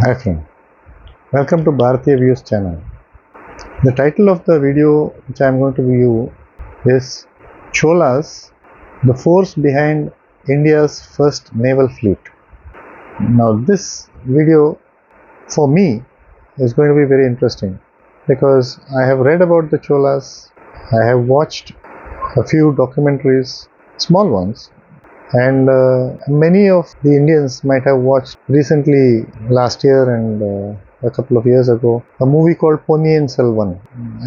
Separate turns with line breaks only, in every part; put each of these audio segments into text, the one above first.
Hi friend, welcome to Bharatiya Views channel. The title of the video which I am going to view is Cholas, the force behind India's first naval fleet. Now this video for me is going to be very interesting because I have read about the Cholas, I have watched a few documentaries, small ones, and many of the Indians might have watched recently last year and a couple of years ago a movie called Ponniyin Selvan.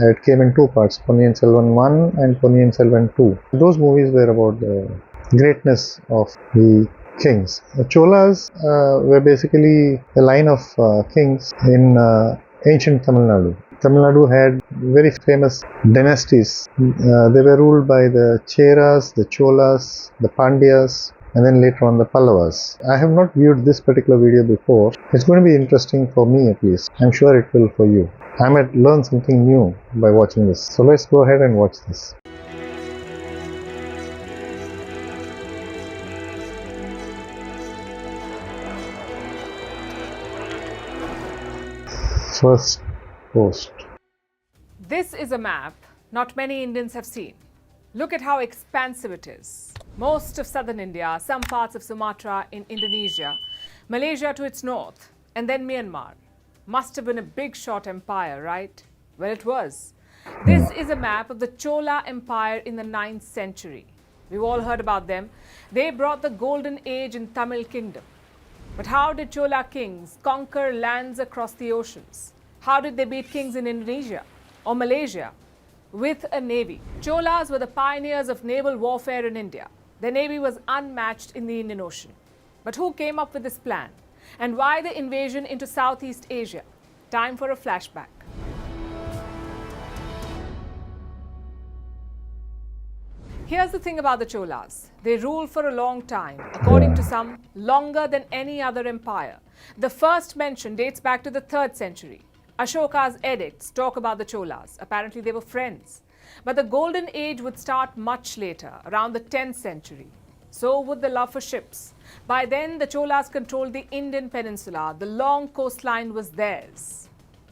It came in two parts, Ponniyin Selvan 1 and Ponniyin Selvan 2. Those movies were about the greatness of the kings. The Cholas were basically a line of kings in ancient Tamil Nadu. Tamil Nadu had very famous dynasties. They were ruled by the Cheras, the Cholas, the Pandyas, and then later on the Pallavas. I have not viewed this particular video before. It's going to be interesting for me at least. I'm sure it will for you. I might learn something new by watching this. So let's go ahead and watch this. First post.
This is a map not many Indians have seen. Look at how expansive it is. Most of southern India, some parts of Sumatra in Indonesia, Malaysia to its north, and then Myanmar. Must have been a big shot empire, right? Well, it was. This is a map of the Chola Empire in the 9th century. We've all heard about them. They brought the golden age in Tamil kingdom. But how did Chola kings conquer lands across the oceans? How did they beat kings in Indonesia or Malaysia? With a navy. Cholas were the pioneers of naval warfare in India. Their navy was unmatched in the Indian Ocean. But who came up with this plan? And why the invasion into Southeast Asia? Time for a flashback. Here's the thing about the Cholas. They ruled for a long time, according to some, longer than any other empire. The first mention dates back to the 3rd century. Ashoka's edicts talk about the Cholas. Apparently they were friends. But the golden age would start much later, around the 10th century. So would the love for ships. By then, the Cholas controlled the Indian peninsula. The long coastline was theirs.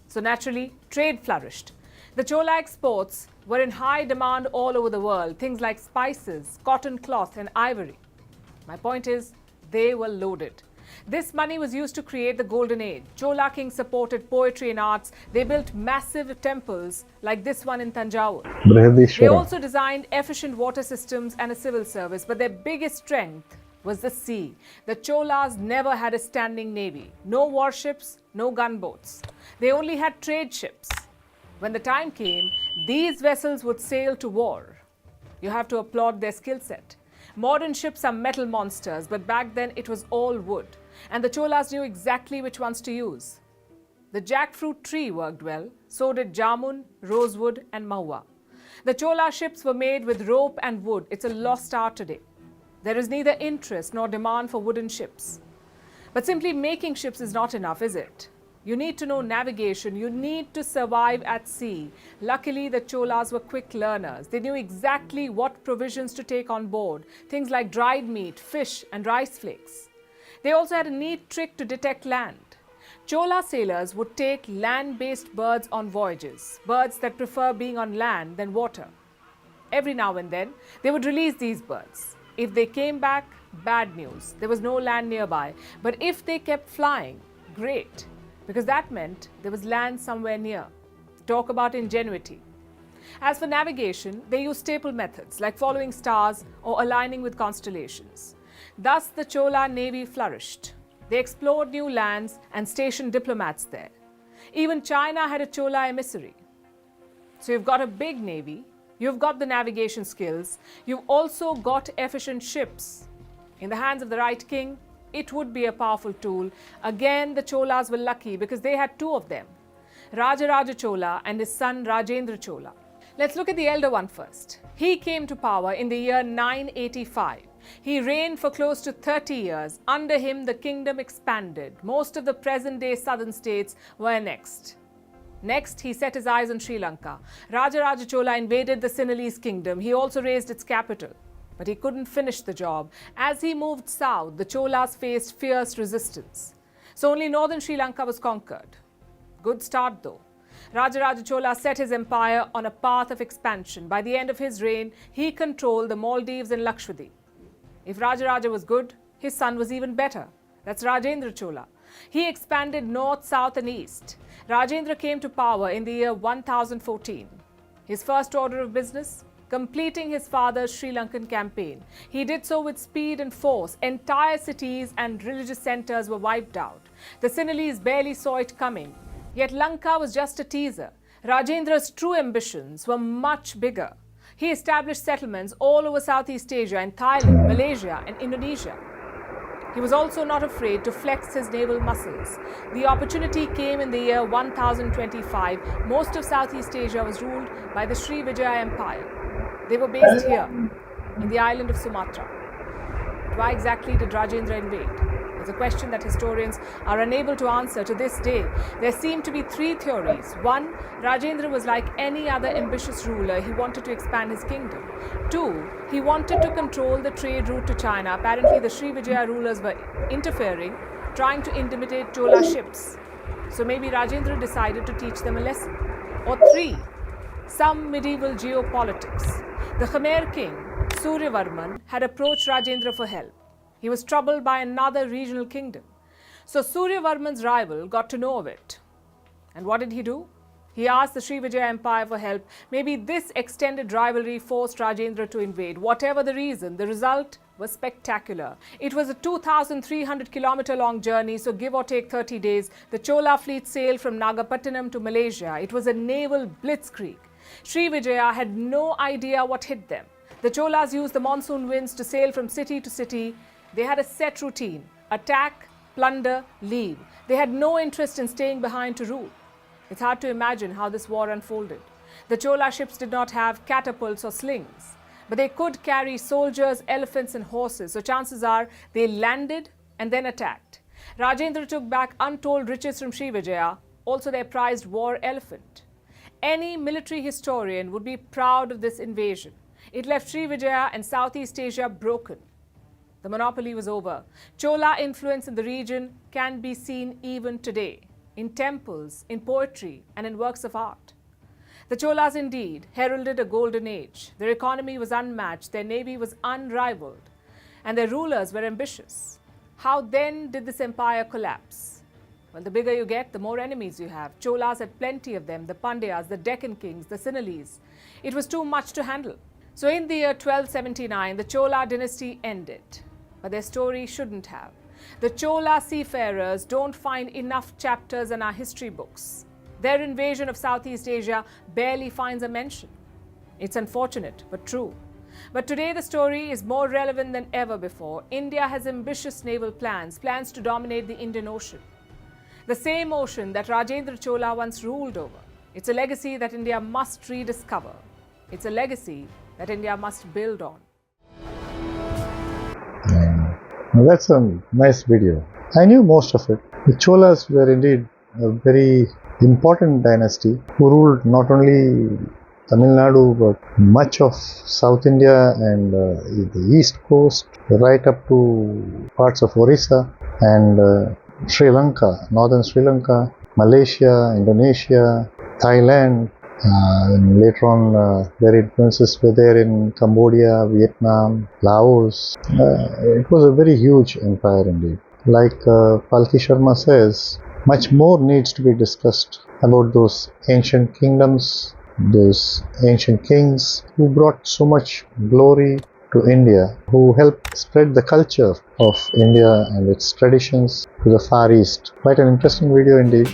So naturally, trade flourished. The Chola exports were in high demand all over the world, things like spices, cotton cloth, and ivory. My point is, they were loaded. This money was used to create the Golden Age. Chola kings supported poetry and arts. They built massive temples like this one in Tanjore. They also designed efficient water systems and a civil service, but their biggest strength was the sea. The Cholas never had a standing navy. No warships, no gunboats. They only had trade ships. When the time came, these vessels would sail to war. You have to applaud their skill set. Modern ships are metal monsters, but back then it was all wood. And the Cholas knew exactly which ones to use. The jackfruit tree worked well, so did jamun, rosewood, and maua. The Chola ships were made with rope and wood. It's a lost art today. There is neither interest nor demand for wooden ships. But simply making ships is not enough, is it? You need to know navigation. You need to survive at sea. Luckily, the Cholas were quick learners. They knew exactly what provisions to take on board, things like dried meat, fish, and rice flakes. They also had a neat trick to detect land. Chola sailors would take land-based birds on voyages, birds that prefer being on land than water. Every now and then, they would release these birds. If they came back, bad news. There was no land nearby. But if they kept flying, great. Because that meant there was land somewhere near. Talk about ingenuity. As for navigation, they used staple methods like following stars or aligning with constellations. Thus, the Chola navy flourished. They explored new lands and stationed diplomats there. Even China had a Chola emissary. So you've got a big navy, you've got the navigation skills, you've also got efficient ships. In the hands of the right king, it would be a powerful tool. Again, the Cholas were lucky because they had two of them, Rajaraja Chola and his son Rajendra Chola. Let's look at the elder one first. He came to power in the year 985. He reigned for close to 30 years. Under him, the kingdom expanded. Most of the present-day southern states were annexed. Next, he set his eyes on Sri Lanka. Rajaraja Chola invaded the Sinhalese kingdom. He also razed its capital. But he couldn't finish the job. As he moved south, the Cholas faced fierce resistance. so only northern Sri Lanka was conquered. Good start though. Rajaraja Chola set his empire on a path of expansion. By the end of his reign, he controlled the Maldives and Lakshadweep. If Rajaraja was good, his son was even better. That's Rajendra Chola. He expanded north, south and east. Rajendra came to power in the year 1014. His first order of business? Completing his father's Sri Lankan campaign. He did so with speed and force. Entire cities and religious centers were wiped out. The Sinhalese barely saw it coming. Yet Lanka was just a teaser. Rajendra's true ambitions were much bigger. He established settlements all over Southeast Asia and Thailand, Malaysia and Indonesia. He was also not afraid to flex his naval muscles. The opportunity came in the year 1025. Most of Southeast Asia was ruled by the Sri Vijaya Empire. They were based here, in the island of Sumatra. But why exactly did Rajendra invade? It's a question that historians are unable to answer to this day. There seem to be three theories. One, Rajendra was like any other ambitious ruler. He wanted to expand his kingdom. Two, he wanted to control the trade route to China. Apparently, the Sri Vijaya rulers were interfering, trying to intimidate Chola ships. So maybe Rajendra decided to teach them a lesson. Or three, some medieval geopolitics. The Khmer king, Suryavarman, had approached Rajendra for help. He was troubled by another regional kingdom. So Suryavarman's rival got to know of it. And what did he do? He asked the Sri Vijaya Empire for help. Maybe this extended rivalry forced Rajendra to invade. Whatever the reason, the result was spectacular. It was a 2,300-kilometer long journey, so give or take 30 days. The Chola fleet sailed from Nagapattinam to Malaysia. It was a naval blitzkrieg. Sri Vijaya had no idea what hit them. The Cholas used the monsoon winds to sail from city to city. They had a set routine: attack, plunder, leave. They had no interest in staying behind to rule. It's hard to imagine how this war unfolded. The Chola ships did not have catapults or slings, but they could carry soldiers, elephants and horses, so chances are they landed and then attacked. Rajendra took back untold riches from Sri Vijaya, also their prized war elephant. Any military historian would be proud of this invasion. It left Sri Vijaya and Southeast Asia broken. The monopoly was over. Chola influence in the region can be seen even today, in temples, in poetry, and in works of art. The Cholas indeed heralded a golden age. Their economy was unmatched, their navy was unrivaled, and their rulers were ambitious. How then did this empire collapse? Well, the bigger you get, the more enemies you have. Cholas had plenty of them: the Pandyas, the Deccan kings, the Sinhalese. It was too much to handle. So in the year 1279, the Chola dynasty ended. But their story shouldn't have. The Chola seafarers don't find enough chapters in our history books. Their invasion of Southeast Asia barely finds a mention. It's unfortunate, but true. But today the story is more relevant than ever before. India has ambitious naval plans to dominate the Indian Ocean. The same ocean that Rajendra Chola once ruled over. It's a legacy that India must rediscover. It's a legacy that India must build on.
Now that's a nice video. I knew most of it. The Cholas were indeed a very important dynasty who ruled not only Tamilnadu but much of South India and the east coast, right up to parts of Orissa and Sri Lanka, northern Sri Lanka, Malaysia, Indonesia, Thailand. And later on, their influences were there in Cambodia, Vietnam, Laos. It was a very huge empire indeed. Like Palki Sharma says, much more needs to be discussed about those ancient kingdoms, those ancient kings who brought so much glory to India, who helped spread the culture of India and its traditions to the Far East. Quite an interesting video indeed.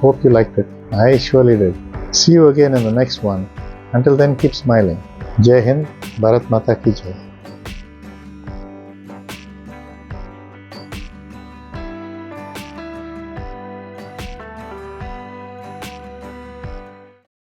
Hope you liked it. I surely did. See you again in the next one. Until then, keep smiling. Jai Hind, Bharat Mata Ki Jai.